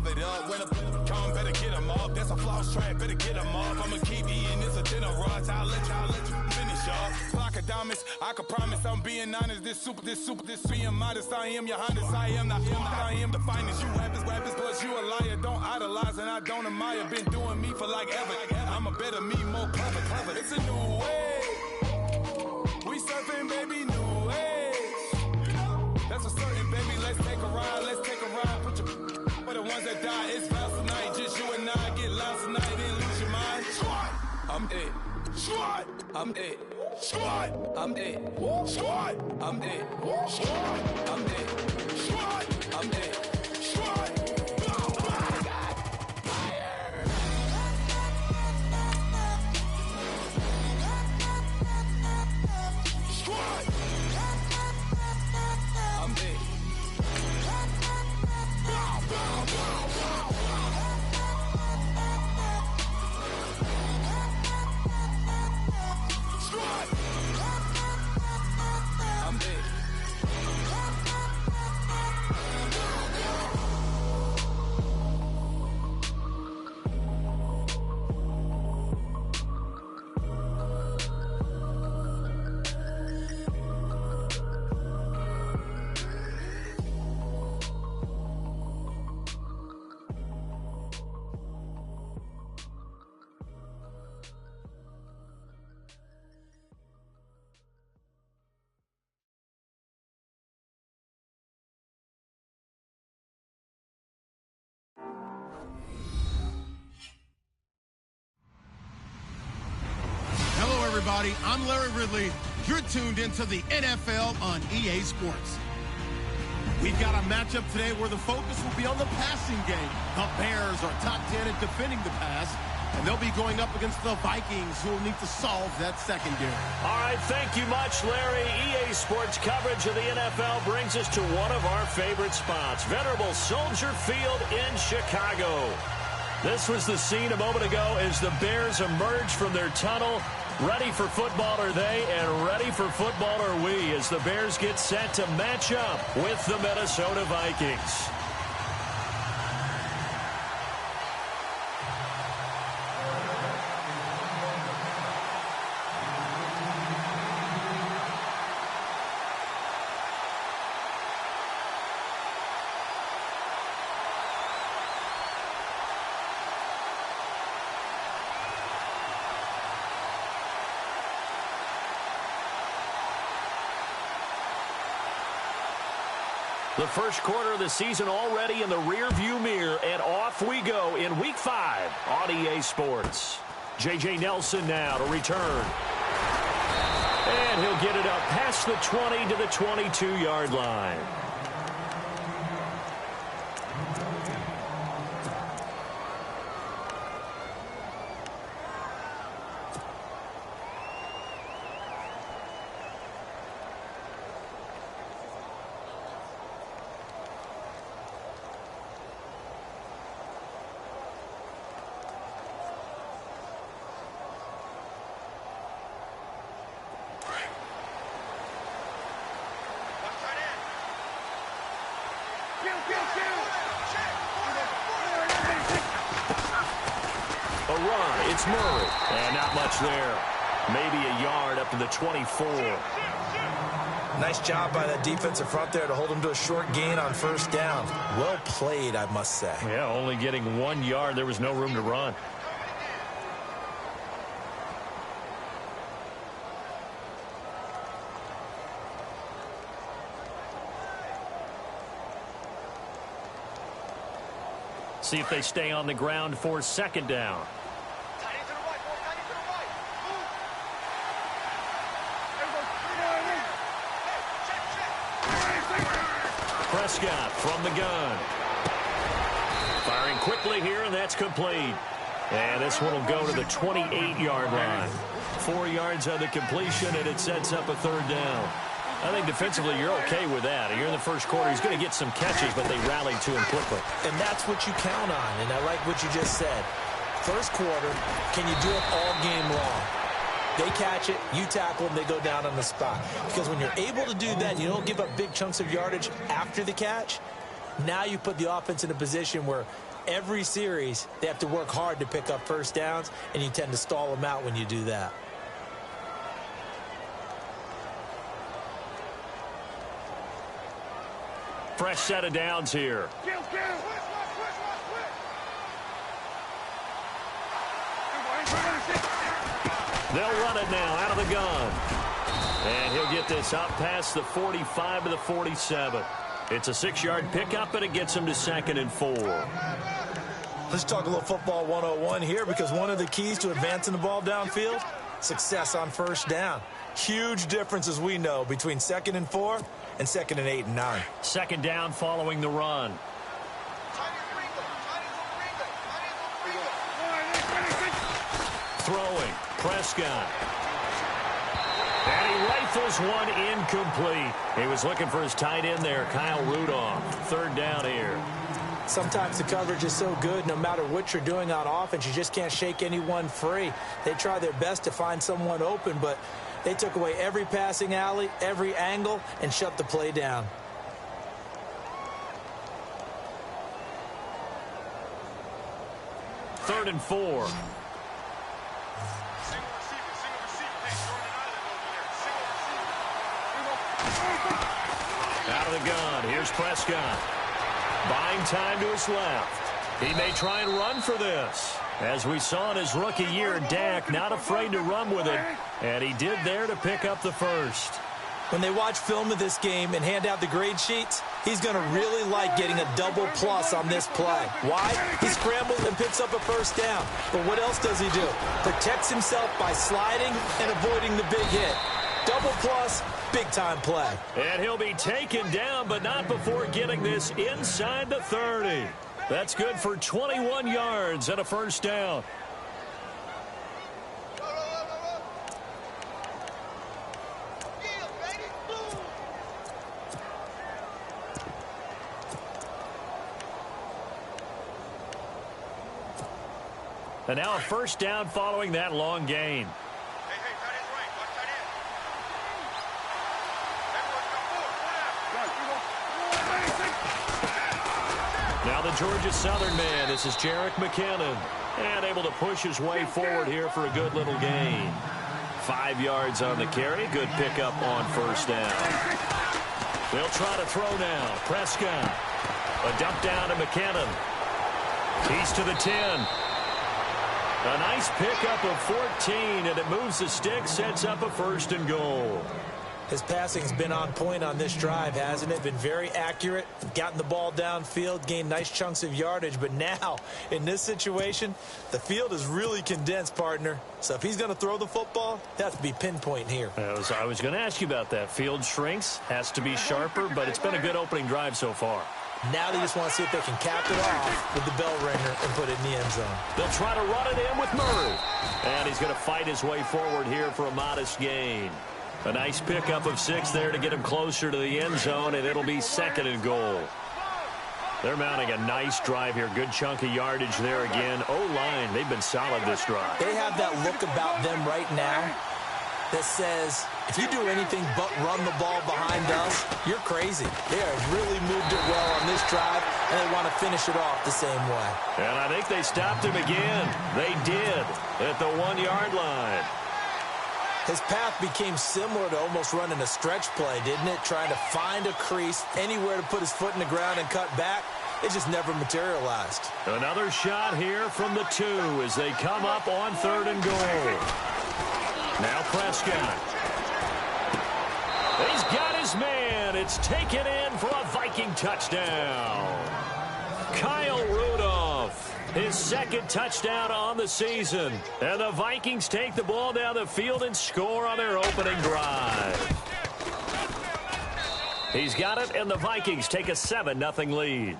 rev it up. When a come, better get them up. That's a floss track, better get them up. I'ma keep eating this a dinner rush. I'll let you finish up. Flock of diamonds, I can promise I'm being honest. This being modest. I am your highness. I am the finest. You rappers, plus you a liar. Don't idolize and I don't admire. Been doing me for like ever. I'm a better me, more clever. It's a new way. We surfing, baby, new age. That's a certain, baby. Let's take a ride. Put your for the ones that die. It's vows tonight. Just you and I get lost tonight. Then lose your mind. I'm it. I'm it. I'm it. I'm it. I'm it. I'm it. Everybody, I'm Larry Ridley. You're tuned into the NFL on EA Sports. We've got a matchup today where the focus will be on the passing game. The Bears are top 10 at defending the pass, and they'll be going up against the Vikings, who will need to solve that secondary. All right, thank you much, Larry. EA Sports coverage of the NFL brings us to one of our favorite spots, venerable Soldier Field in Chicago. This was the scene a moment ago as the Bears emerged from their tunnel. Ready for football are they, and ready for football are we, as the Bears get set to match up with the Minnesota Vikings. The first quarter of the season already in the rearview mirror, and off we go in Week 5 on EA Sports. J.J. Nelson now to return. And he'll get it up past the 20 to the 22-yard line. A run, it's Murray, and not much there. Maybe a yard up to the 24. Nice job by that defensive front there to hold him to a short gain on first down. Well played, I must say. Yeah, only getting 1 yard. There was no room to run. See if they stay on the ground for second down. Prescott from the gun. Firing quickly here, and that's complete. And this one will go to the 28-yard line. 4 yards on the completion, and it sets up a third down. I think defensively you're okay with that. You're in the first quarter. He's going to get some catches, but they rallied to him quickly. And that's what you count on, and I like what you just said. First quarter, can you do it all game long? They catch it, you tackle them, they go down on the spot. Because when you're able to do that, you don't give up big chunks of yardage after the catch. Now you put the offense in a position where every series, they have to work hard to pick up first downs, and you tend to stall them out when you do that. Fresh set of downs here. They'll run it now out of the gun. And he'll get this up past the 45 to the 47. It's a 6-yard pickup, and it gets him to 2nd and 4. Let's talk a little football 101 here, because one of the keys to advancing the ball downfield, success on first down. Huge difference, as we know, between 2nd and 4 and 2nd and 8 and 9. 2nd down following the run. Throwing, Prescott. And he rifles one incomplete. He was looking for his tight end there, Kyle Rudolph. 3rd down here. Sometimes the coverage is so good, no matter what you're doing on offense, you just can't shake anyone free. They try their best to find someone open, but they took away every passing alley, every angle, and shut the play down. Third and 4. Out of the gun. Here's Prescott. Buying time to his left. He may try and run for this. As we saw in his rookie year, Dak not afraid to run with it. And he did there to pick up the first. When they watch film of this game and hand out the grade sheets, he's going to really like getting a double plus on this play. Why? He scrambles and picks up a first down. But what else does he do? Protects himself by sliding and avoiding the big hit. Double plus, big-time play. And he'll be taken down, but not before getting this inside the 30. That's good for 21 yards and a first down. And now a first down following that long gain. Now the Georgia Southern man, this is Jerick McKinnon, and able to push his way forward here for a good little gain. 5 yards on the carry, good pickup on first down. They'll try to throw now. Prescott, a dump down to McKinnon. He's to the 10. A nice pickup of 14, and it moves the stick, sets up a 1st and goal. His passing's been on point on this drive, hasn't it? Been very accurate, gotten the ball downfield, gained nice chunks of yardage. But now, in this situation, the field is really condensed, partner. So if he's going to throw the football, that has to be pinpoint here. I was going to ask you about that. Field shrinks, has to be sharper, but it's been a good opening drive so far. Now they just want to see if they can cap it off with the bell ringer and put it in the end zone. They'll try to run it in with Murray. And he's going to fight his way forward here for a modest gain. A nice pickup of 6 there to get him closer to the end zone, and it'll be 2nd and goal. They're mounting a nice drive here. Good chunk of yardage there again. O-line, they've been solid this drive. They have that look about them right now that says, if you do anything but run the ball behind us, you're crazy. They have really moved it well on this drive, and they want to finish it off the same way. And I think they stopped him again. They did at the 1-yard line. His path became similar to almost running a stretch play, didn't it? Trying to find a crease, anywhere to put his foot in the ground and cut back. It just never materialized. Another shot here from the 2 as they come up on 3rd and goal. Now Prescott. He's got his man. It's taken in for a Viking touchdown. Kyle Rudolph. His 2nd touchdown on the season. And the Vikings take the ball down the field and score on their opening drive. He's got it, and the Vikings take a 7-0 lead.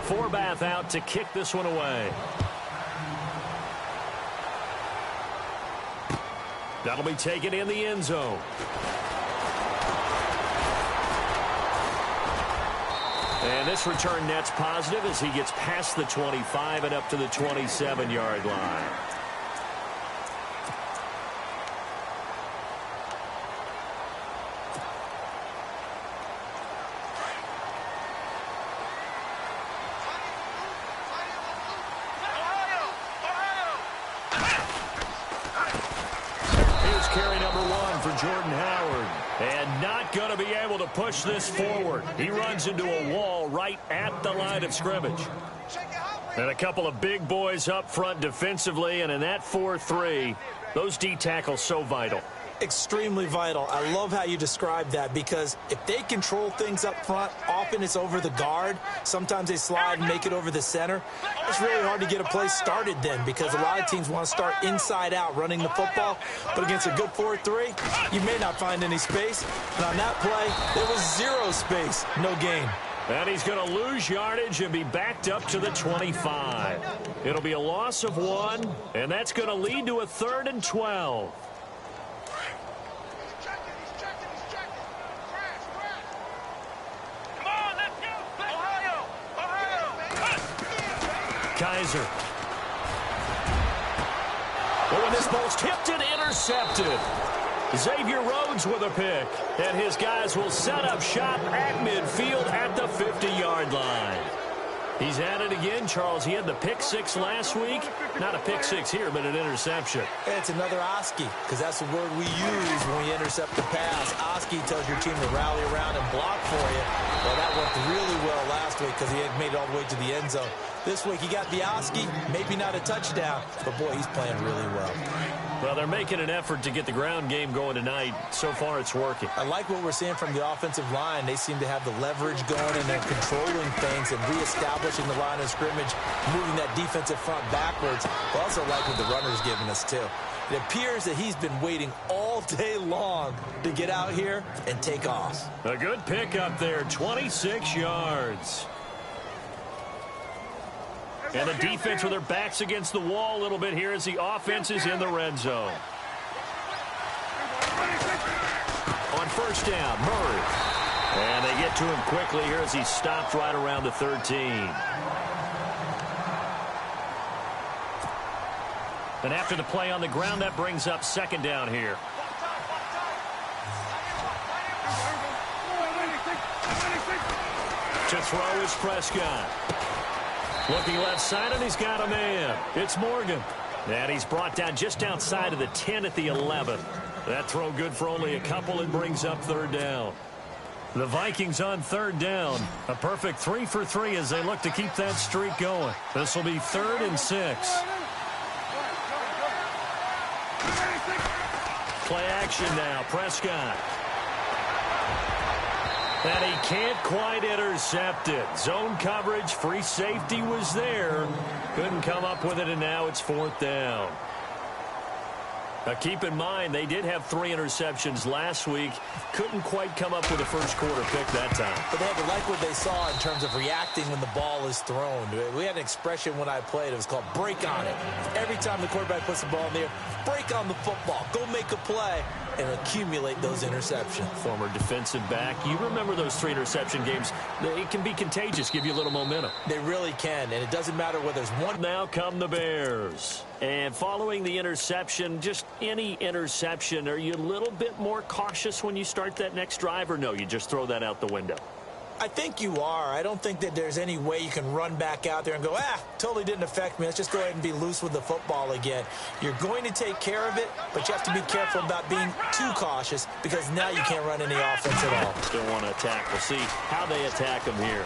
Forbath out to kick this one away. That'll be taken in the end zone. And this return net's positive as he gets past the 25 and up to the 27-yard line. Here's carry number 1 for Jordan Howard. And not going to be able to push this forward. He runs into a wall right at the line of scrimmage. And a couple of big boys up front defensively, and in that 4-3, those D tackles so vital. Extremely vital. I love how you describe that, because if they control things up front, often it's over the guard. Sometimes they slide and make it over the center. It's really hard to get a play started then, because a lot of teams want to start inside out running the football. But against a good 4-3, you may not find any space. And on that play, there was zero space, no gain. And he's going to lose yardage and be backed up to the 25. It'll be a loss of 1, and that's going to lead to a 3rd and 12. Kaiser. Oh, and this ball's tipped and intercepted. Xavier Rhodes with a pick. And his guys will set up shop at midfield at the 50-yard line. He's at it again, Charles. He had the pick 6 last week. Not a pick 6 here, but an interception. Hey, it's another Oski, because that's the word we use when we intercept the pass. Oski tells your team to rally around and block for you. Well, that worked really well last week because he had made it all the way to the end zone. This week he got the Oski, maybe not a touchdown, but boy, he's playing really well. Well, they're making an effort to get the ground game going tonight. So far, it's working. I like what we're seeing from the offensive line. They seem to have the leverage going, and they're controlling things and reestablishing the line of scrimmage, moving that defensive front backwards. I also like what the runner's giving us, too. It appears that he's been waiting all day long to get out here and take off. A good pick up there, 26 yards. And the defense with their backs against the wall a little bit here as the offense is in the red zone. On first down, Murray. And they get to him quickly here as he stopped right around the 13. And after the play on the ground, that brings up 2nd down here. To throw is Prescott. Looking left side, and he's got a man. It's Morgan. And he's brought down just outside of the 10 at the 11. That throw good for only a couple. It brings up 3rd down. The Vikings on 3rd down. A perfect 3 for 3 as they look to keep that streak going. This will be 3rd and 6. Play action now. Prescott. And he can't quite intercept it. Zone coverage, free safety was there. Couldn't come up with it, and now it's 4th down. Now keep in mind, they did have 3 interceptions last week. Couldn't quite come up with a first quarter pick that time. But they had to like what they saw in terms of reacting when the ball is thrown. We had an expression when I played. It was called break on it. Every time the quarterback puts the ball in the air, break on the football. Go make a play and accumulate those interceptions. Former defensive back. You remember those 3 interception games. It can be contagious, give you a little momentum. They really can, and it doesn't matter whether there's one. Now come the Bears. And following the interception, just any interception, are you a little bit more cautious when you start that next drive, or no, you just throw that out the window? I think you are. I don't think that there's any way you can run back out there and go, totally didn't affect me. Let's just go ahead and be loose with the football again. You're going to take care of it, but you have to be careful about being too cautious because now you can't run any offense at all. Still want to attack. We'll see how they attack him here.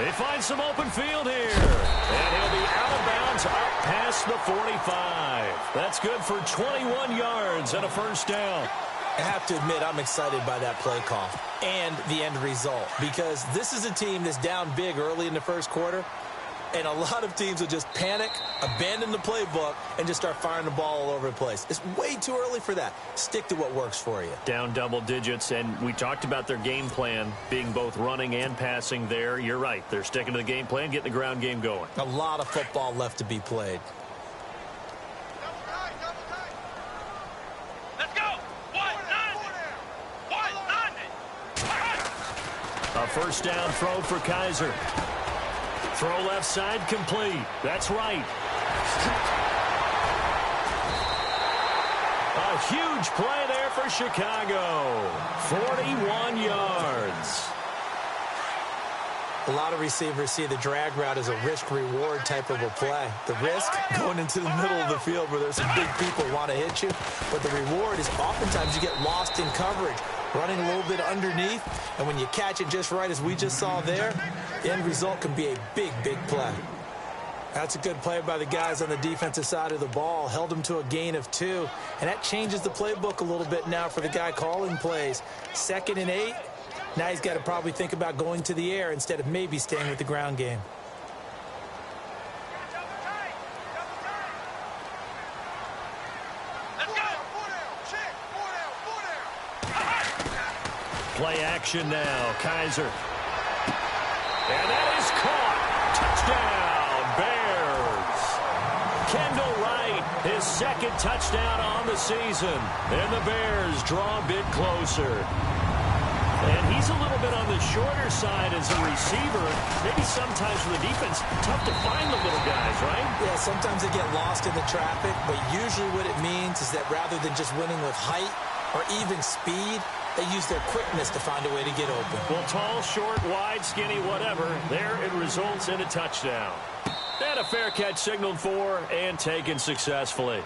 They find some open field here. And he'll be out of bounds up past the 45. That's good for 21 yards and a first down. I have to admit, I'm excited by that play call and the end result because this is a team that's down big early in the first quarter, and a lot of teams will just panic, abandon the playbook, and just start firing the ball all over the place. It's way too early for that. Stick to what works for you. Down double digits, and we talked about their game plan being both running and passing there. You're right. They're sticking to the game plan, getting the ground game going. A lot of football left to be played. A first down throw for Kaiser. Throw left side complete. That's right. A huge play there for Chicago. 41 yards. A lot of receivers see the drag route as a risk-reward type of a play. The risk, going into the middle of the field where there's some big people want to hit you. But the reward is oftentimes you get lost in coverage, running a little bit underneath. And when you catch it just right, as we just saw there, the end result can be a big, big play. That's a good play by the guys on the defensive side of the ball. Held them to a gain of 2. And that changes the playbook a little bit now for the guy calling plays. 2nd and 8. Now he's got to probably think about going to the air instead of maybe staying with the ground game. Play action now. Kaiser. And that is caught. Touchdown, Bears. Kendall Wright, his 2nd touchdown on the season. And the Bears draw a bit closer. And he's a little bit on the shorter side as a receiver. Maybe sometimes for the defense, tough to find the little guys, right? Yeah, sometimes they get lost in the traffic, but usually what it means is that rather than just winning with height or even speed, they use their quickness to find a way to get open. Well, tall, short, wide, skinny, whatever, there it results in a touchdown. And a fair catch signaled for and taken successfully.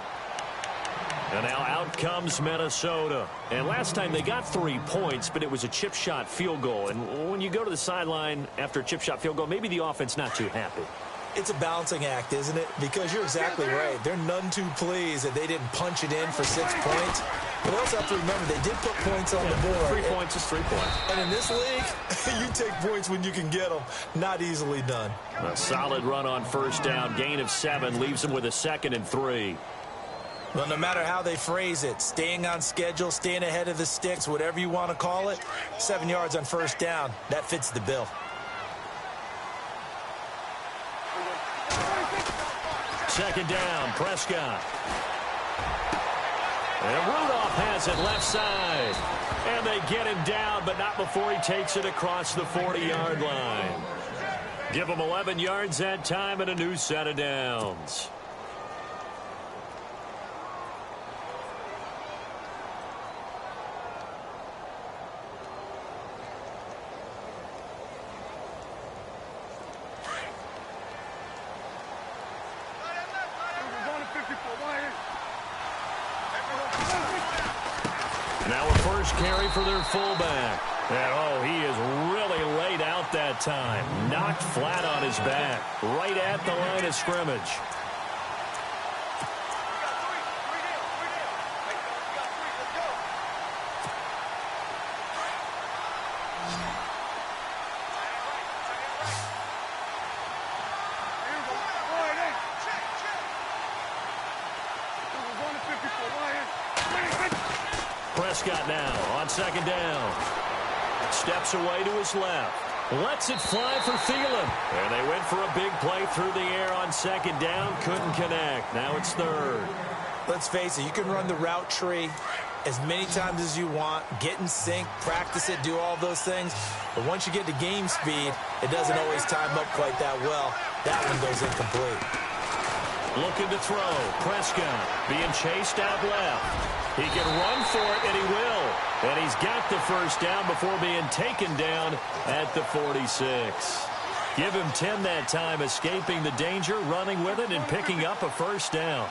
And now out comes Minnesota. And last time they got 3 points, but it was a chip shot field goal. And when you go to the sideline after a chip shot field goal, maybe the offense not too happy. It's a balancing act, isn't it? Because you're exactly right. They're none too pleased that they didn't punch it in for 6 points. But also have to remember, they did put points on the board. 3 points is 3 points. And in this league, you take points when you can get them. Not easily done. A solid run on first down. Gain of 7 leaves them with a 2nd and 3. Well, no matter how they phrase it, staying on schedule, staying ahead of the sticks, whatever you want to call it, 7 yards on first down, that fits the bill. Second down, Prescott. And Rudolph has it left side. And they get him down, but not before he takes it across the 40-yard line. Give him 11 yards that time and a new set of downs. Now a first carry for their fullback. And, oh, he is really laid out that time. Knocked flat on his back. Right at the line of scrimmage. Prescott now on second down. Steps away to his left. Lets it fly for Thielen. And they went for a big play through the air on second down. Couldn't connect. Now it's third. Let's face it, you can run the route tree as many times as you want, get in sync, practice it, do all those things. But once you get to game speed, it doesn't always time up quite that well. That one goes incomplete. Looking to throw. Prescott being chased out left. He can run for it, and he will. And he's got the first down before being taken down at the 46. Give him 10 that time, escaping the danger, running with it, and picking up a first down.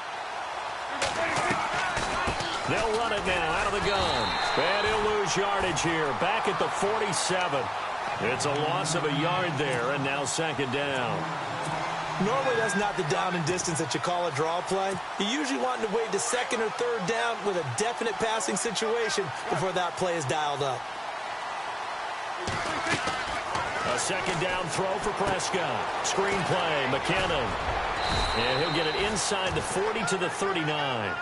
They'll run it now out of the gun. And he'll lose yardage here, back at the 47. It's a loss of a yard there, and now second down. Normally, that's not the down and distance that you call a draw play. You usually want to wait to second or third down with a definite passing situation before that play is dialed up. A second down throw for Prescott. Screen play, McKinnon. And he'll get it inside the 40 to the 39.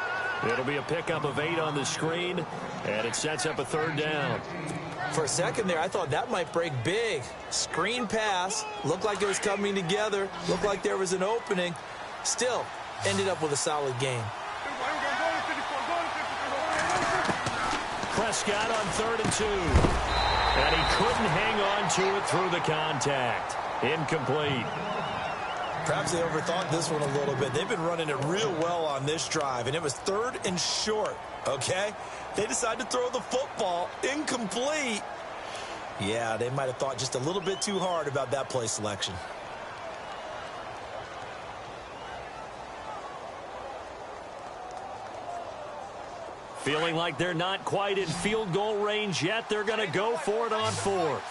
It'll be a pickup of 8 on the screen, and it sets up a third down. For a second there, I thought that might break big. Screen pass, looked like it was coming together, looked like there was an opening. Still, ended up with a solid game. Prescott on 3rd and 2. And he couldn't hang on to it through the contact. Incomplete. Perhaps they overthought this one a little bit. They've been running it real well on this drive, and it was 3rd and short, okay? They decided to throw the football. Incomplete. Yeah, they might have thought just a little bit too hard about that play selection. Feeling like they're not quite in field goal range yet. They're going to go for it on 4th.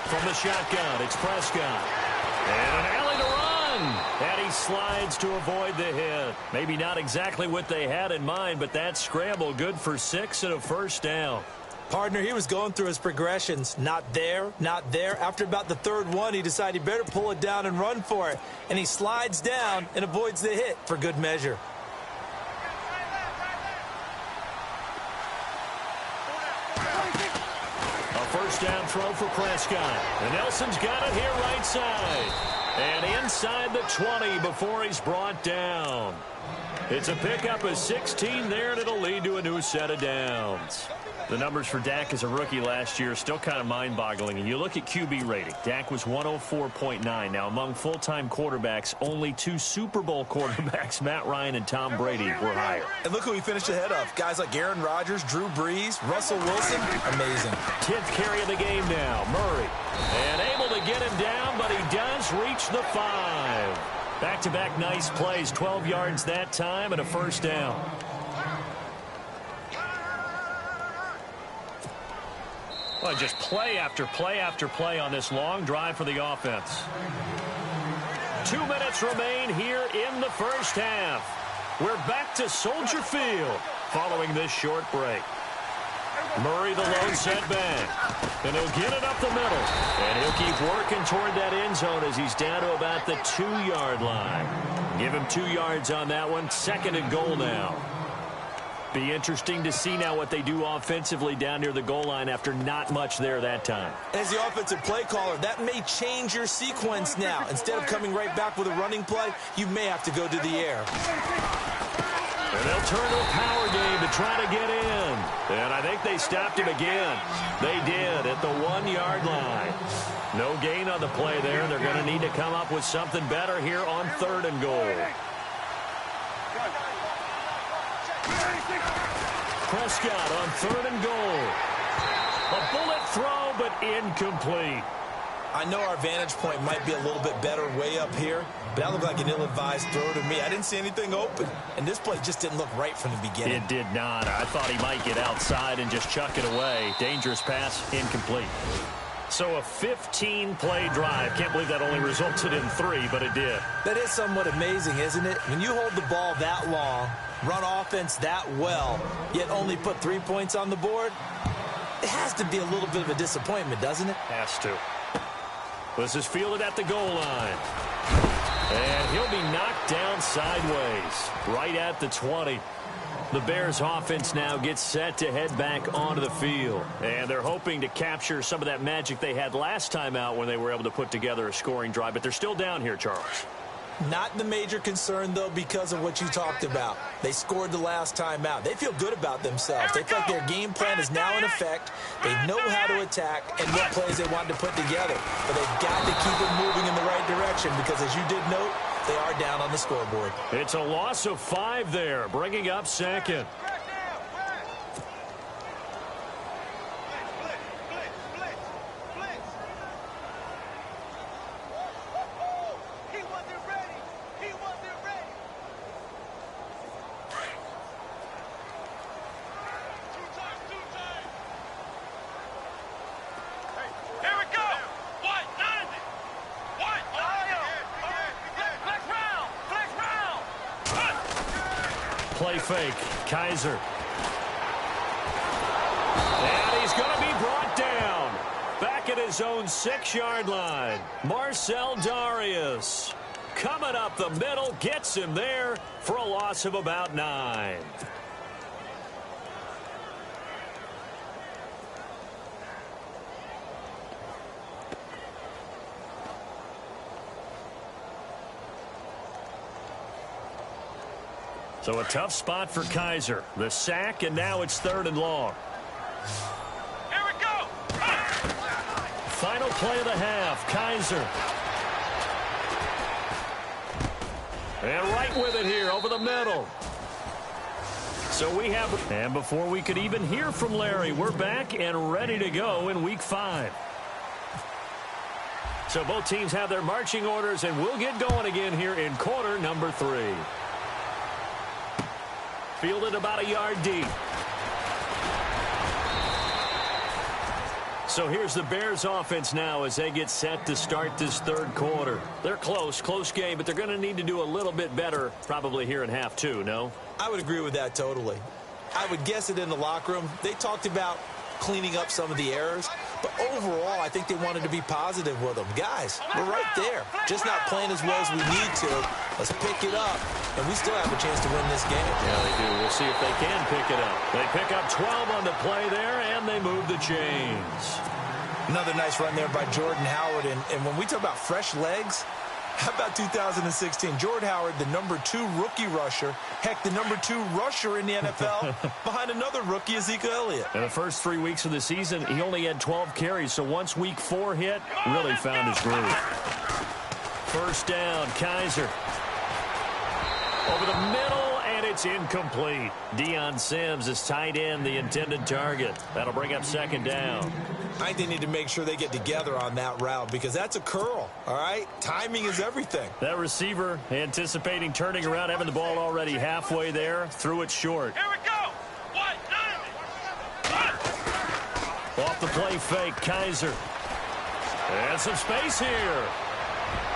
From the shotgun, it's Prescott. And an alley to run. And he slides to avoid the hit. Maybe not exactly what they had in mind, but that scramble good for 6 and a first down. Partner, he was going through his progressions. Not there, not there. After about the 3rd one, he decided he better pull it down and run for it. And he slides down and avoids the hit for good measure. First down throw for Prescott. And Nelson's got it here right side. And inside the 20 before he's brought down. It's a pickup of 16 there, and it'll lead to a new set of downs. The numbers for Dak as a rookie last year are still kind of mind-boggling. And you look at QB rating. Dak was 104.9. Now, among full-time quarterbacks, only 2 Super Bowl quarterbacks, Matt Ryan and Tom Brady, were higher. And look who he finished ahead of. Guys like Aaron Rodgers, Drew Brees, Russell Wilson. Amazing. 10th carry of the game now. Murray. And able to get him down, but he does reach the 5. Back-to-back nice plays. 12 yards that time and a first down. Well, just play after play after play on this long drive for the offense. 2 minutes remain here in the first half. We're back to Soldier Field following this short break. Murray the lone setback. And he'll get it up the middle. And he'll keep working toward that end zone as he's down to about the 2-yard line. Give him 2 yards on that one. 2nd and goal now. Be interesting to see now what they do offensively down near the goal line after not much there that time. As the offensive play caller, that may change your sequence now. Instead of coming right back with a running play, you may have to go to the air. And they'll turn to a power game to try to get in. And I think they stopped him again. They did at the 1-yard line. No gain on the play there. They're going to need to come up with something better here on 3rd and goal. Prescott on 3rd and goal. A bullet throw, but incomplete. I know our vantage point might be a little bit better way up here, but that looked like an ill-advised throw to me. I didn't see anything open, and this play just didn't look right from the beginning. It did not. I thought he might get outside and just chuck it away. Dangerous pass, incomplete. So a 15-play drive. Can't believe that only resulted in 3, but it did. That is somewhat amazing, isn't it? When you hold the ball that long, run offense that well, yet only put 3 points on the board, it has to be a little bit of a disappointment, doesn't it? Has to. This is fielded at the goal line. And he'll be knocked down sideways, right at the 20. The Bears offense now gets set to head back onto the field. And they're hoping to capture some of that magic they had last time out when they were able to put together a scoring drive. But they're still down here, Charles. Not the major concern, though, because of what you talked about. They scored the last time out. They feel good about themselves. They feel like their game plan is now in effect. They know how to attack and what plays they want to put together. But they've got to keep it moving in the right direction because, as you did note, they are down on the scoreboard. It's a loss of 5 there, bringing up 2nd. Play fake. Kaiser. And he's going to be brought down. Back at his own 6-yard line. Marcel Darius coming up the middle. Gets him there for a loss of about 9. So a tough spot for Kaiser. The sack, and now it's 3rd and long. Here we go. Final play of the half. Kaiser. And right with it here over the middle. So we have, and before we could even hear from Larry, we're back and ready to go in week 5. So both teams have their marching orders, and we'll get going again here in quarter number 3. Fielded about a yard deep. So here's the Bears offense now as they get set to start this 3rd quarter. They're close game, but they're going to need to do a little bit better probably here in half 2, no? I would agree with that totally. I would guess it in the locker room. They talked about cleaning up some of the errors, but overall, I think they wanted to be positive with them. Guys, we're right there. Just not playing as well as we need to. Let's pick it up, and we still have a chance to win this game. Yeah, they do. We'll see if they can pick it up. They pick up 12 on the play there, and they move the chains. Another nice run there by Jordan Howard, and when we talk about fresh legs, how about 2016? Jordan Howard, the number 2 rookie rusher. Heck, the number 2 rusher in the NFL behind another rookie, Ezekiel Elliott. In the first 3 weeks of the season, he only had 12 carries. So once week 4 hit, really found his groove. 1st down, Kaiser. Over the middle, and it's incomplete. Deion Sims is tight end, the intended target. That'll bring up 2nd down. I think they need to make sure they get together on that route because that's a curl, all right? Timing is everything. That receiver anticipating turning around, having the ball already halfway there, threw it short. Here we go. 1, 9. Off the play fake, Kaiser. And some space here.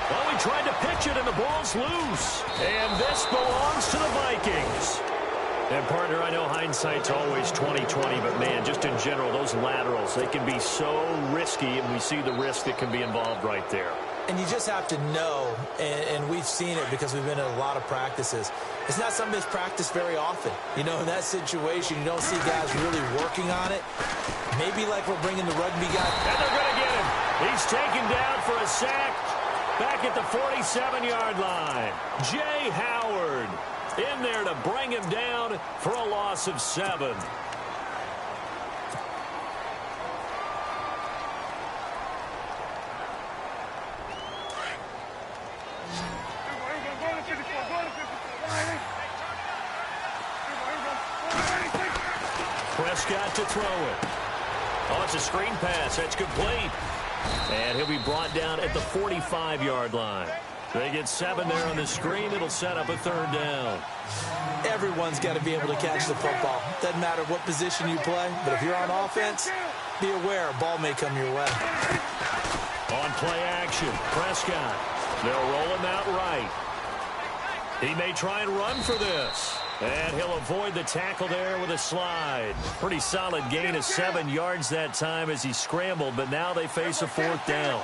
Well, we tried to pitch it, and the ball's loose. And this belongs to the Vikings. And, partner, I know hindsight's always 20/20, but, man, just in general, those laterals, they can be so risky, and we see the risk that can be involved right there. And you just have to know, and we've seen it because we've been in a lot of practices. It's not something that's practiced very often. You know, in that situation, you don't see guys really working on it. Maybe like we're bringing the rugby guy. And they're going to get him. He's taken down for a sack back at the 47-yard line. Jay Howard in there to bring him down for a loss of 7. Prescott to throw it. Oh, it's a screen pass. That's complete. And he'll be brought down at the 45-yard line. They get 7 there on the screen. It'll set up a 3rd down. Everyone's got to be able to catch the football. Doesn't matter what position you play, but if you're on offense, be aware a ball may come your way. On play action, Prescott. They'll roll him out right. He may try and run for this. And he'll avoid the tackle there with a slide. Pretty solid gain of 7 yards that time as he scrambled, but now they face a 4th down.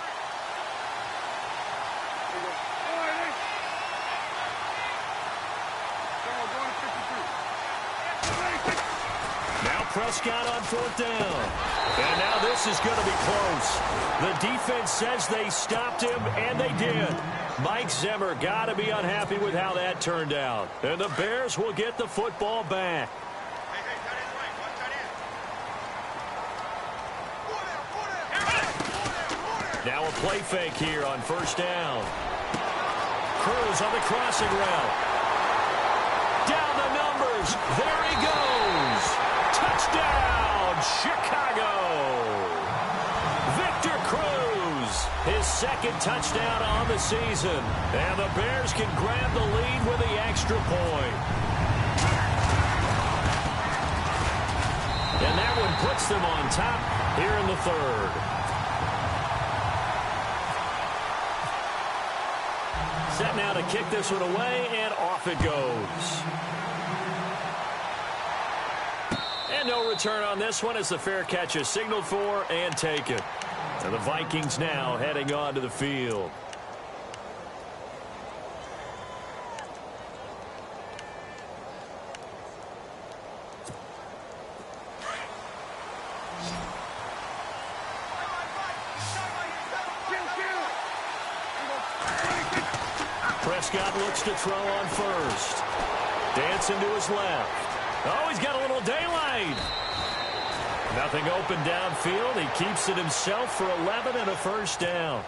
Prescott on 4th down. And now this is going to be close. The defense says they stopped him, and they did. Mike Zimmer got to be unhappy with how that turned out. And the Bears will get the football back. Now a play fake here on 1st down. Cruz on the crossing route. Down the numbers. There he goes. Touchdown, Chicago. Victor Cruz, his 2nd touchdown on the season. And the Bears can grab the lead with the extra point. And that one puts them on top here in the 3rd. Set now to kick this one away, and off it goes. And no return on this one as the fair catch is signaled for and taken. And the Vikings now heading onto the field. Prescott looks to throw on 1st. Dancing to his left. Oh, he's got a little daylight. Nothing open downfield. He keeps it himself for 11 and a first down.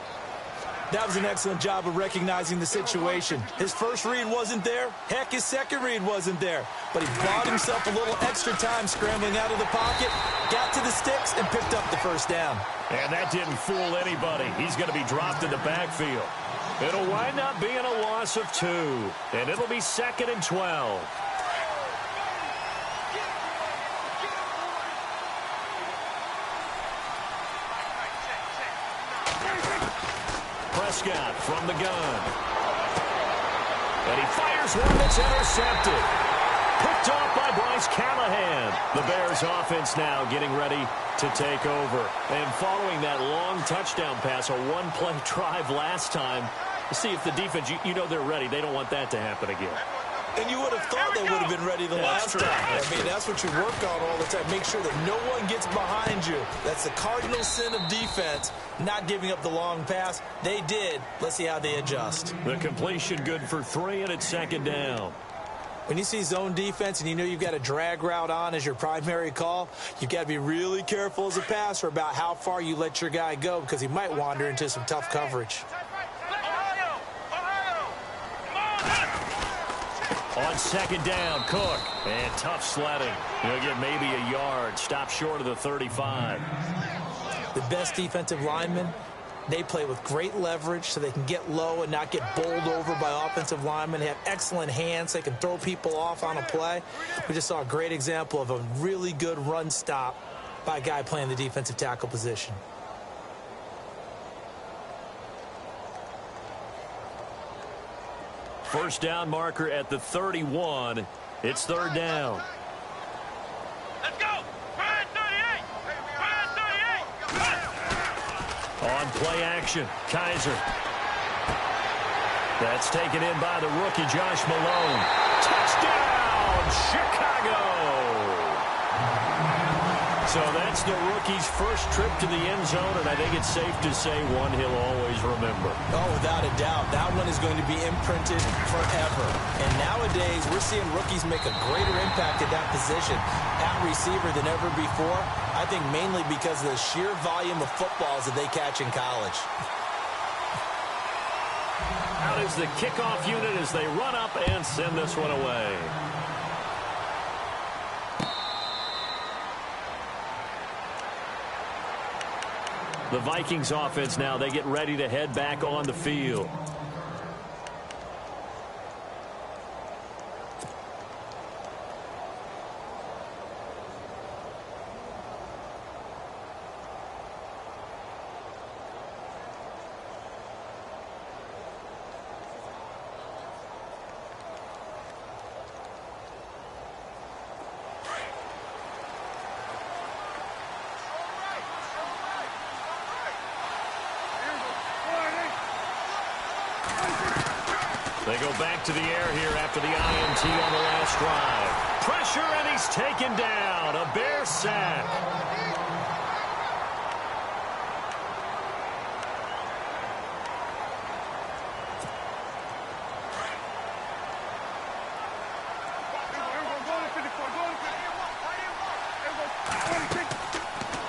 That was an excellent job of recognizing the situation. His first read wasn't there. Heck, his second read wasn't there. But he bought himself a little extra time scrambling out of the pocket, got to the sticks, and picked up the first down. And that didn't fool anybody. He's going to be dropped in the backfield. It'll wind up being a loss of 2. And it'll be 2nd and 12. Prescott from the gun. And he fires one that's intercepted. Picked off by Bryce Callahan. The Bears offense now getting ready to take over. And following that long touchdown pass, a one-play drive last time, see if the defense, you know they're ready. They don't want that to happen again. And you would have thought they would have been ready the last time. I mean, that's what you work on all the time. Make sure that no one gets behind you. That's the cardinal sin of defense, not giving up the long pass. They did. Let's see how they adjust. The completion good for 3, and it's 2nd down. When you see zone defense and you know you've got a drag route on as your primary call, you've got to be really careful as a passer about how far you let your guy go because he might wander into some tough coverage. On 2nd down, Cook. And tough sledding. He'll get maybe a yard. Stop short of the 35. The best defensive linemen, they play with great leverage so they can get low and not get bowled over by offensive linemen. They have excellent hands. They can throw people off on a play. We just saw a great example of a really good run stop by a guy playing the defensive tackle position. First down marker at the 31. It's 3rd down. Let's go. Ryan 38. Ryan 38. On play action, Kaiser. That's taken in by the rookie, Josh Malone. Touchdown, Chicago! So that's the rookie's first trip to the end zone, and I think it's safe to say one he'll always remember. Oh, without a doubt. That one is going to be imprinted forever. And nowadays, we're seeing rookies make a greater impact at that position at receiver than ever before. I think mainly because of the sheer volume of footballs that they catch in college. Out is the kickoff unit as they run up and send this one away. The Vikings offense now, they get ready to head back on the field. They go back to the air here after the INT on the last drive. Pressure, and he's taken down. A Bear sack.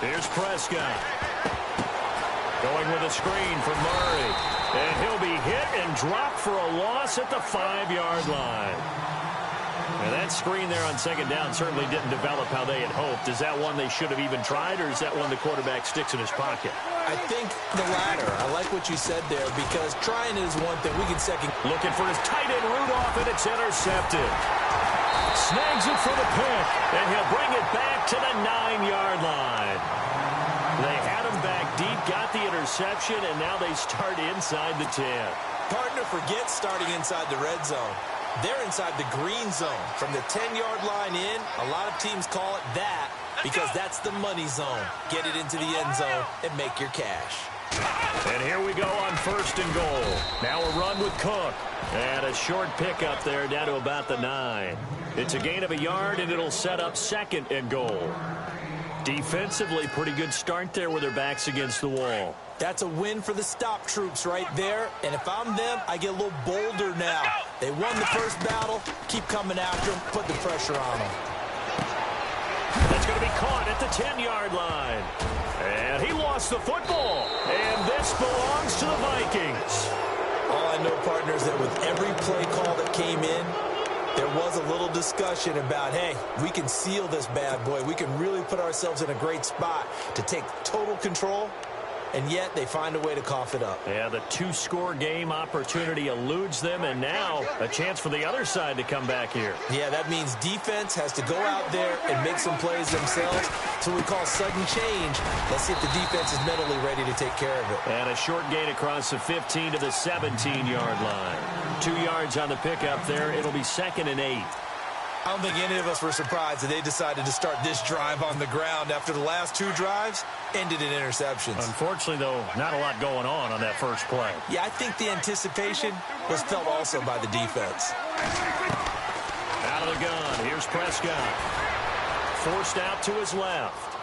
Here's Prescott. Going with a screen for Murray. And he'll be hit and dropped for a loss at the 5-yard line. And that screen there on 2nd down certainly didn't develop how they had hoped. Is that one they should have even tried, or is that one the quarterback sticks in his pocket? I think the latter. I like what you said there, because trying is one thing. We can second. Looking for his tight end Rudolph, and it's intercepted. Snags it for the pick, and he'll bring it back to the 9-yard line. They had him back deep, got the interception, and now they start inside the 10. Partner, forget starting inside the red zone. They're inside the green zone. From the 10-yard line in, a lot of teams call it that because that's the money zone. Get it into the end zone and make your cash. And here we go on 1st and goal. Now a run with Cook. And a short pickup there down to about the 9. It's a gain of a yard, and it'll set up 2nd and goal. Defensively, pretty good start there with their backs against the wall. That's a win for the stop troops right there. And if I'm them, I get a little bolder now. They won the first battle. Keep coming after them. Put the pressure on them. That's going to be caught at the 10-yard line. And he lost the football. And this belongs to the Vikings. All I know, partners, that with every play call that came in, there was a little discussion about, hey, we can seal this bad boy. We can really put ourselves in a great spot to take total control, and yet they find a way to cough it up. Yeah, the two-score game opportunity eludes them, and now a chance for the other side to come back here. Yeah, that means defense has to go out there and make some plays themselves. So we call sudden change. Let's see if the defense is mentally ready to take care of it. And a short gain across the 15 to the 17-yard line. 2 yards on the pickup there. It'll be 2nd and 8. I don't think any of us were surprised that they decided to start this drive on the ground after the last 2 drives ended in interceptions. Unfortunately, though, not a lot going on that first play. Yeah, I think the anticipation was felt also by the defense. Out of the gun, here's Prescott. Forced out to his left.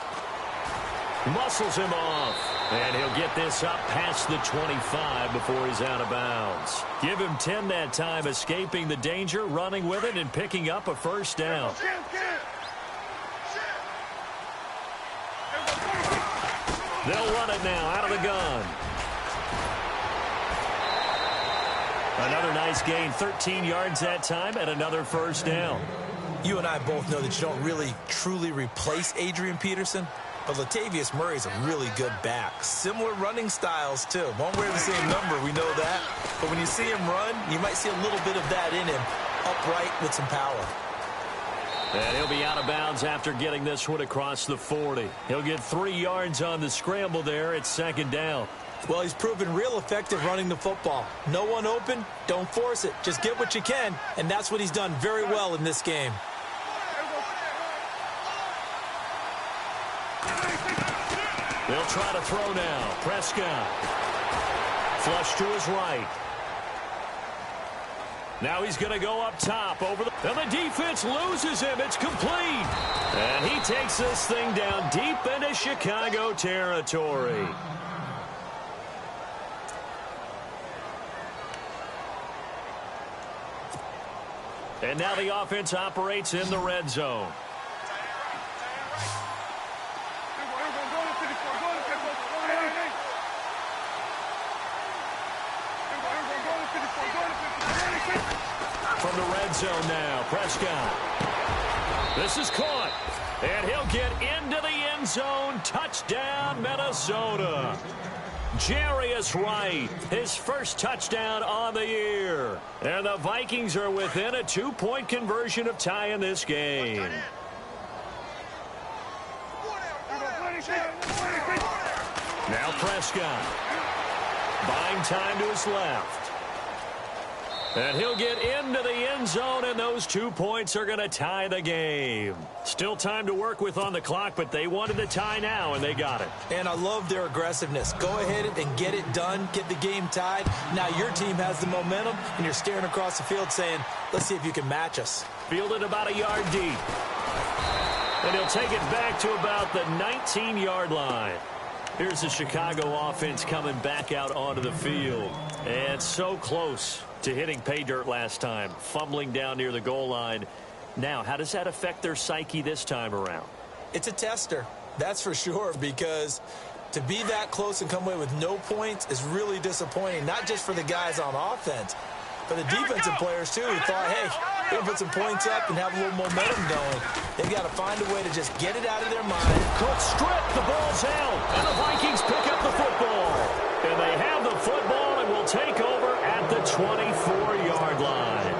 Muscles him off. And he'll get this up past the 25 before he's out of bounds. Give him 10 that time, escaping the danger, running with it, and picking up a first down. They'll run it now out of the gun. Another nice gain, 13 yards that time, and another first down. You and I both know that you don't really truly replace Adrian Peterson, but Latavius Murray's a really good back. Similar running styles, too. Won't wear the same number, we know that. But when you see him run, you might see a little bit of that in him, upright with some power. And he'll be out of bounds after getting this one across the 40. He'll get 3 yards on the scramble there. It's 2nd down. Well, he's proven real effective running the football. No one open, don't force it. Just get what you can, and that's what he's done very well in this game. They'll try to throw now. Prescott. Flush to his right. Now he's going to go up top over the... And the defense loses him. It's complete. And he takes this thing down deep into Chicago territory. And now the offense operates in the red zone. From the red zone now, Prescott. This is caught. And he'll get into the end zone. Touchdown, Minnesota. Jarius Wright, his first touchdown on the year. And the Vikings are within a 2-point conversion of tying this game. Now Prescott. Buying time to his left. And he'll get into the end zone, and those 2 points are going to tie the game. Still time to work with on the clock, but they wanted the tie now, and they got it. And I love their aggressiveness. Go ahead and get it done, get the game tied. Now your team has the momentum, and you're staring across the field saying, let's see if you can match us. Fielded about a yard deep. And he'll take it back to about the 19-yard line. Here's the Chicago offense coming back out onto the field. And so close to hitting pay dirt last time, fumbling down near the goal line. Now, how does that affect their psyche this time around? It's a tester, that's for sure, because to be that close and come away with no points is really disappointing, not just for the guys on offense, but the defensive players, too, who thought, hey, we're going to put some points up and have a little momentum going. They've got to find a way to just get it out of their mind. Cook strip, the ball's out, and the Vikings pick up the football. And they have the football and will take over at the 24-yard line.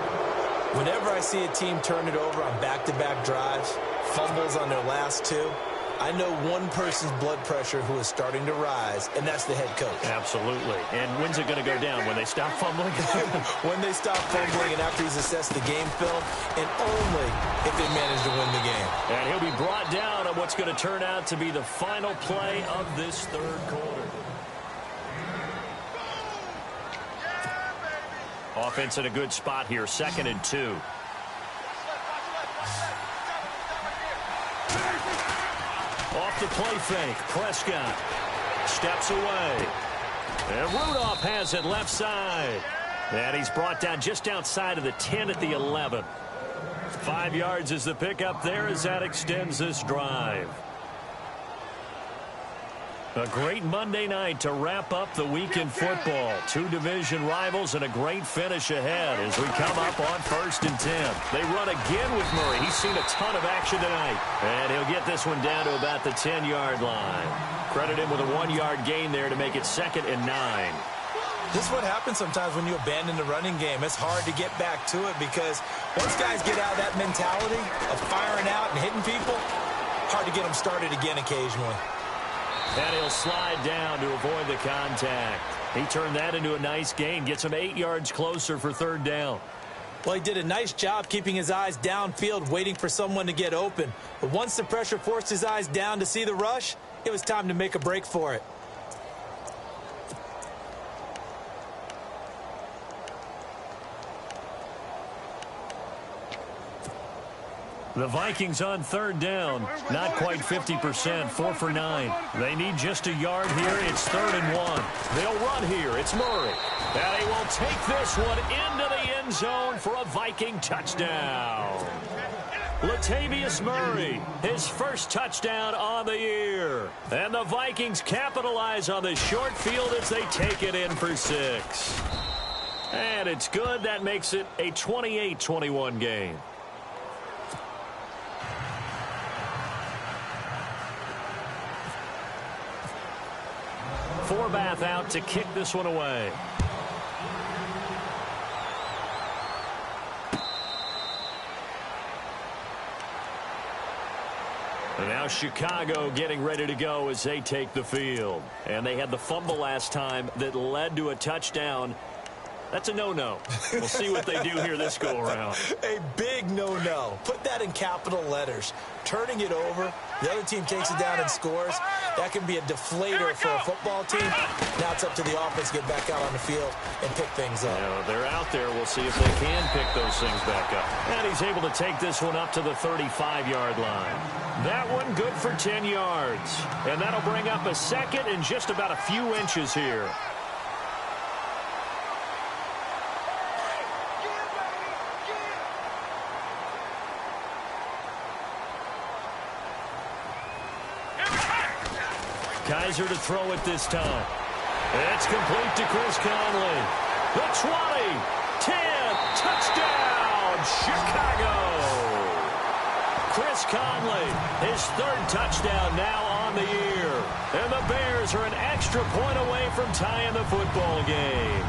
Whenever I see a team turn it over on back-to-back drives, fumbles on their last 2, I know one person's blood pressure who is starting to rise, and that's the head coach. Absolutely. And when's it going to go down? When they stop fumbling? When they stop fumbling and after he's assessed the game film, and only if they manage to win the game. And he'll be brought down on what's going to turn out to be the final play of this third quarter. Offense in a good spot here, 2nd and 2. Off off the play fake. Prescott steps away. And Rudolph has it left side. And he's brought down just outside of the 10 at the 11. 5 yards is the pickup there as that extends this drive. A great Monday night to wrap up the week in football. 2 division rivals and a great finish ahead as we come up on 1st and 10. They run again with Murray. He's seen a ton of action tonight. And he'll get this one down to about the 10-yard line. Credit him with a 1-yard gain there to make it 2nd and 9. This is what happens sometimes when you abandon the running game. It's hard to get back to it because once guys get out of that mentality of firing out and hitting people, hard to get them started again occasionally. And he'll slide down to avoid the contact. He turned that into a nice gain. Gets him 8 yards closer for 3rd down. Well, he did a nice job keeping his eyes downfield, waiting for someone to get open. But once the pressure forced his eyes down to see the rush, it was time to make a break for it. The Vikings on 3rd down. Not quite 50%. 4 for 9. They need just a yard here. It's 3rd and 1. They'll run here. It's Murray. And he will take this one into the end zone for a Viking touchdown. Latavius Murray, his first touchdown on the year. And the Vikings capitalize on the short field as they take it in for 6. And it's good. That makes it a 28-21 game. Forbath out to kick this one away. And now Chicago getting ready to go as they take the field. And they had the fumble last time that led to a touchdown. That's a no-no. We'll see what they do here this go-around. A big no-no. Put that in capital letters. Turning it over, the other team takes it down and scores. That can be a deflator for a football team. Now it's up to the offense to get back out on the field and pick things up. Yeah, they're out there. We'll see if they can pick those things back up. And he's able to take this one up to the 35-yard line. That one good for 10 yards. And that'll bring up a 2nd and just about a few inches here. Kaiser to throw it this time. It's complete to Chris Conley. The 20, 10, touchdown, Chicago. Chris Conley, his 3rd touchdown now on the year. And the Bears are an extra point away from tying the football game.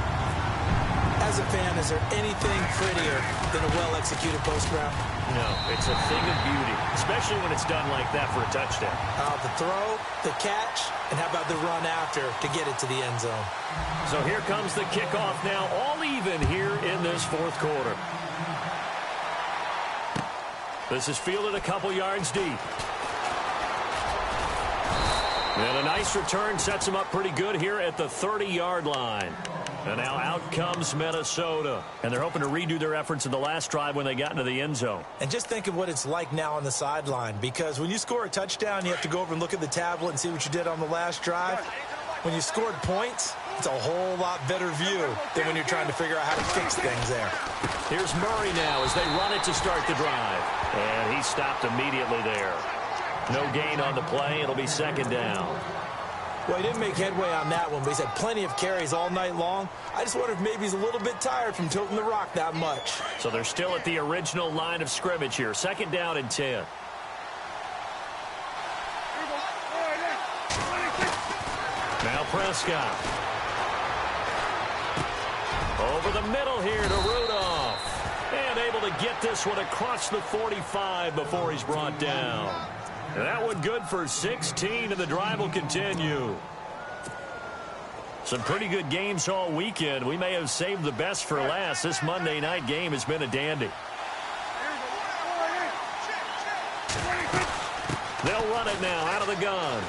As a fan, is there anything prettier than a well-executed post route? No, it's a thing of beauty, especially when it's done like that for a touchdown. The throw, the catch, and how about the run after to get it to the end zone? So here comes the kickoff now, all even here in this 4th quarter. This is fielded a couple yards deep. And a nice return sets him up pretty good here at the 30-yard line. And now out comes Minnesota. And they're hoping to redo their efforts in the last drive when they got into the end zone. And just think of what it's like now on the sideline. Because when you score a touchdown, you have to go over and look at the tablet and see what you did on the last drive. When you scored points, it's a whole lot better view than when you're trying to figure out how to fix things there. Here's Murray now as they run it to start the drive. And he stopped immediately there. No gain on the play. It'll be 2nd down. Well, he didn't make headway on that one, but he's had plenty of carries all night long. I just wonder if maybe he's a little bit tired from toting the rock that much. So they're still at the original line of scrimmage here. 2nd down and 10. Now Prescott. Over the middle here to Rudolph. And able to get this one across the 45 before he's brought down. That one good for 16, and the drive will continue. Some pretty good games all weekend. We may have saved the best for last. This Monday night game has been a dandy. They'll run it now out of the gun.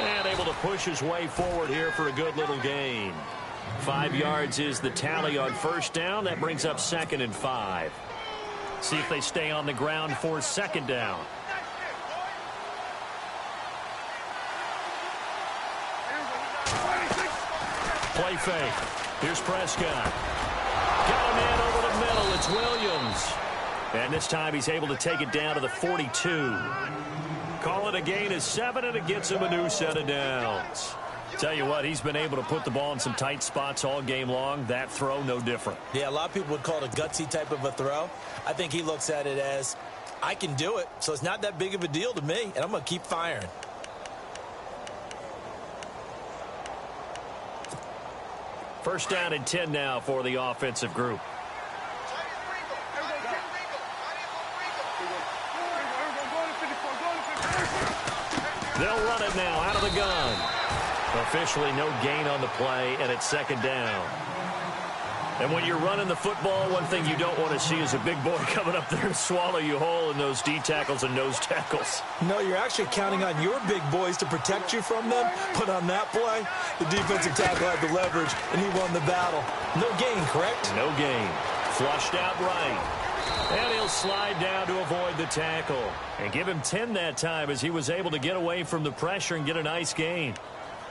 And able to push his way forward here for a good little gain. 5 yards is the tally on 1st down. That brings up 2nd and 5. See if they stay on the ground for 2nd down. play fake. Here's Prescott. Got a man over the middle. It's Williams. And this time he's able to take it down to the 42. Call it a gain of 7, and it gets him a new set of downs. Tell you what, he's been able to put the ball in some tight spots all game long. That throw, no different. Yeah, a lot of people would call it a gutsy type of a throw. I think he looks at it as, I can do it, so it's not that big of a deal to me, and I'm going to keep firing. First down and 10 now for the offensive group. They'll run it now out of the gun. Officially no gain on the play, and it's second down. And when you're running the football, one thing you don't want to see is a big boy coming up there to swallow you whole in those D tackles and nose tackles. No, you're actually counting on your big boys to protect you from them. But on that play, the defensive tackle had the leverage, and he won the battle. No gain, correct? No gain. Flushed out right. And he'll slide down to avoid the tackle. And give him 10 that time as he was able to get away from the pressure and get a nice gain.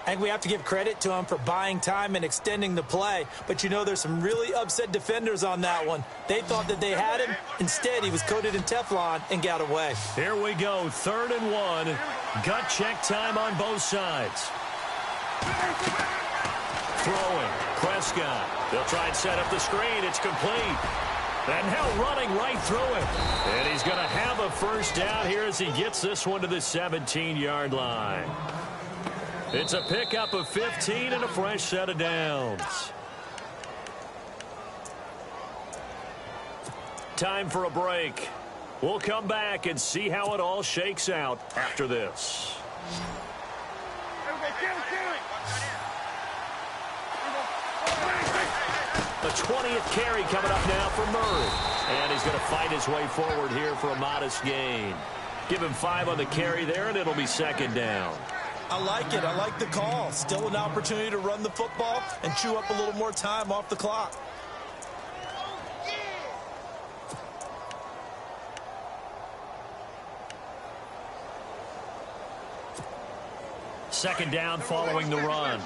I think we have to give credit to him for buying time and extending the play. But, you know, there's some really upset defenders on that one. They thought that they had him. Instead, he was coated in Teflon and got away. Here we go, 3rd and 1. Gut check time on both sides. Throwing. Prescott. They'll try and set up the screen. It's complete. And now running right through it. And he's going to have a first down here as he gets this one to the 17-yard line. It's a pickup of 15 and a fresh set of downs. Time for a break. We'll come back and see how it all shakes out after this. The 20th carry coming up now for Murray. And he's going to fight his way forward here for a modest gain. Give him 5 on the carry there, and it'll be second down. I like it. I like the call. Still an opportunity to run the football and chew up a little more time off the clock. Second down following the run.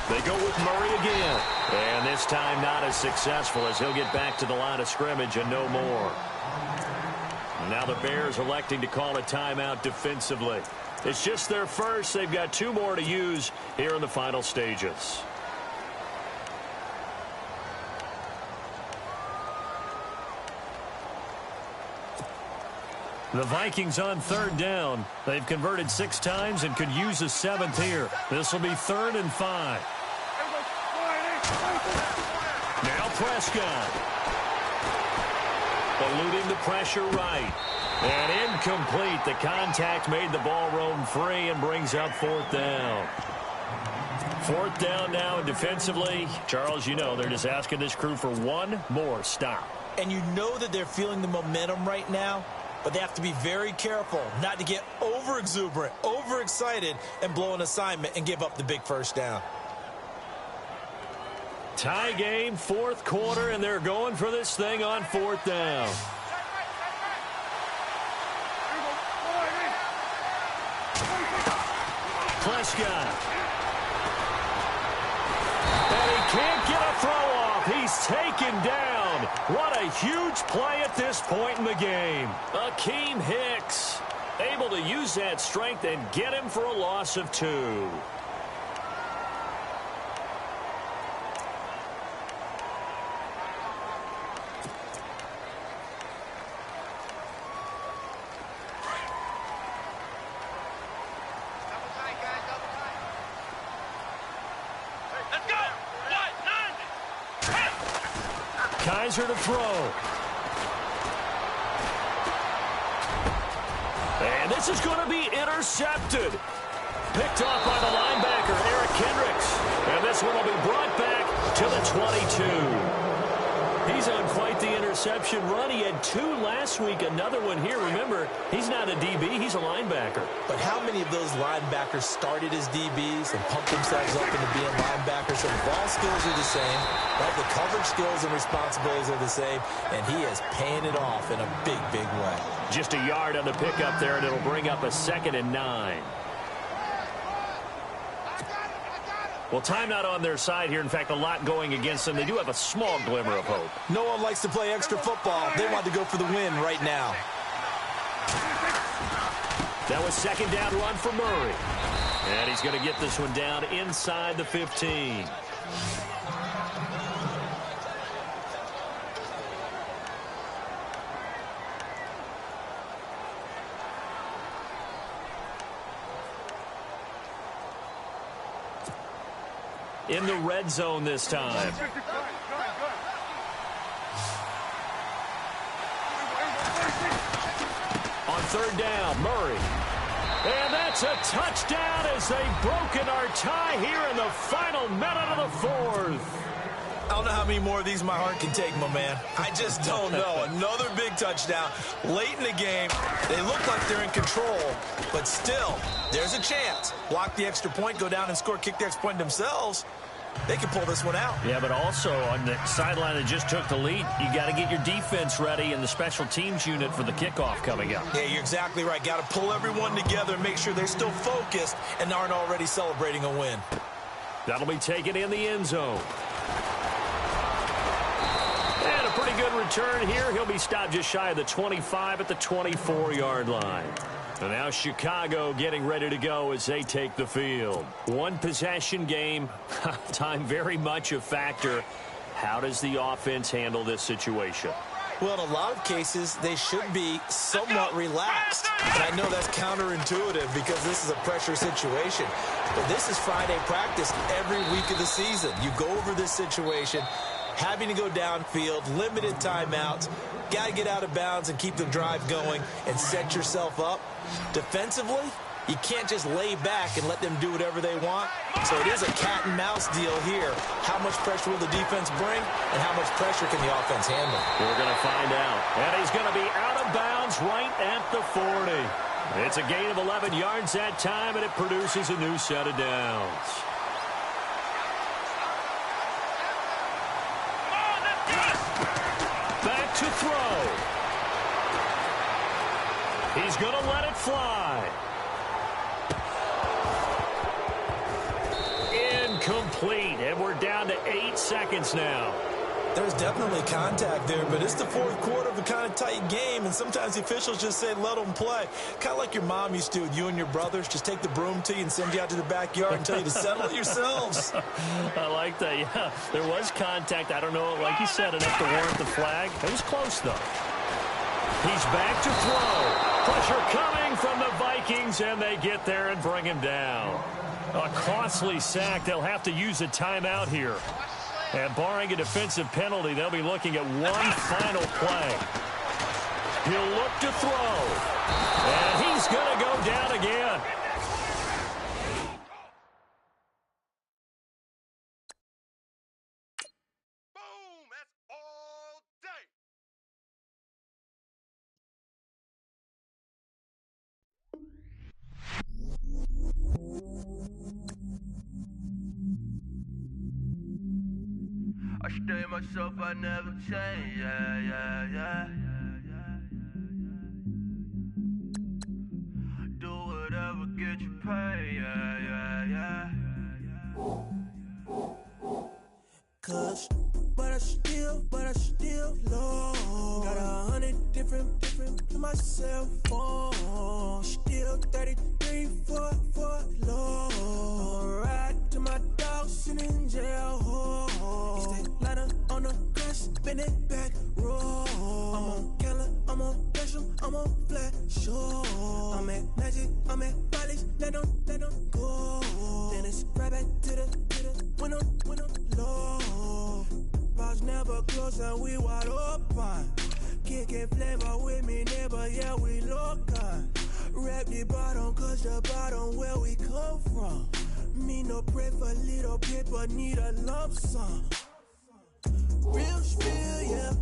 They go with Murray again. And this time not as successful as he'll get back to the line of scrimmage and no more. Now the Bears electing to call a timeout defensively. It's just their first. They've got 2 more to use here in the final stages. The Vikings on 3rd down. They've converted 6 times and could use a 7th here. This will be 3rd and 5. Now Prescott. Eluding the pressure right. And incomplete. The contact made the ball roam free and brings up 4th down. 4th down now, and defensively, Charles, you know, they're just asking this crew for 1 more stop. And you know that they're feeling the momentum right now, but they have to be very careful not to get over-exuberant, over-excited, and blow an assignment and give up the big first down. Tie game, 4th quarter, and they're going for this thing on 4th down. Prescott. And he can't get a throw off. He's taken down. What a huge play at this point in the game. Akeem Hicks able to use that strength and get him for a loss of 2. Kaiser to throw. And this is going to be intercepted. Picked off by the linebacker, Eric Kendricks. And this one will be brought back to the 22. He's on quite the interception. interception run. He had 2 last week, another one here. Remember, he's not a DB, he's a linebacker. But how many of those linebackers started as DBs and pumped themselves up into being linebackers? So the ball skills are the same, right? The coverage skills and responsibilities are the same, and he is paying it off in a big, big way. Just a yard on the pickup there, and it'll bring up a 2nd and 9. Well, timeout on their side here. In fact, a lot going against them. They do have a small glimmer of hope. No one likes to play extra football. They want to go for the win right now. That was 2nd down run for Murray. And he's going to get this one down inside the 15. In the red zone this time. On 3rd down, Murray. And that's a touchdown as they've broken our tie here in the final minute of the 4th. I don't know how many more of these my heart can take, my man. I just don't know. Another big touchdown late in the game. They look like they're in control, but still, there's a chance. Block the extra point, go down and score, kick the extra point themselves. They can pull this one out. Yeah, but also on the sideline that just took the lead, you got to get your defense ready and the special teams unit for the kickoff coming up. Yeah, you're exactly right. Got to pull everyone together and make sure they're still focused and aren't already celebrating a win. That'll be taken in the end zone. And a pretty good return here. He'll be stopped just shy of the 25 at the 24-yard line. And now Chicago getting ready to go as they take the field. 1 possession game. Time very much a factor. How does the offense handle this situation? Well, in a lot of cases, they should be somewhat relaxed. And I know that's counterintuitive because this is a pressure situation. But this is Friday practice every week of the season. You go over this situation, having to go downfield, limited timeouts, got to get out of bounds and keep the drive going and set yourself up. Defensively, you can't just lay back and let them do whatever they want. So it is a cat and mouse deal here. How much pressure will the defense bring and how much pressure can the offense handle? We're going to find out. And he's going to be out of bounds right at the 40. It's a gain of 11 yards that time, and it produces a new set of downs. Back to throw. He's going to let it fly. Incomplete, and we're down to 8 seconds now. There's definitely contact there, but it's the 4th quarter of a kind of tight game, and sometimes the officials just say, let them play. Kind of like your mom used to with you and your brothers. Just take the broom to you and send you out to the backyard and tell you to settle it yourselves. I like that, yeah. There was contact. I don't know, like you said, enough to warrant the flag. It was close, though. He's back to throw. Pressure coming from the Vikings, and they get there and bring him down. A costly sack. They'll have to use a timeout here. And barring a defensive penalty, they'll be looking at one final play. He'll look to throw. And he's going to go down again. Boom! That's all day. I stay myself, I never change, yeah. Do whatever, get you paid, yeah. Cause, but I still low. Got 100 different in my cell phone. Still 33 for low. Ride to my dog sitting in jail. Stay lighter on the grass, bend it back, roll. I'm on Keller, I'm on Gresham, I'm on Flat Shore. I'm at Magic, I'm at Bally's, let them go. Then it's right back to the when I'm low. Bars never close and we wide open. Kicking flavor with me, neighbor, yeah, we local. Rap the bottom, cause the bottom where we come from. Me no pray for little paper, need a lump sum. Real spill, yeah,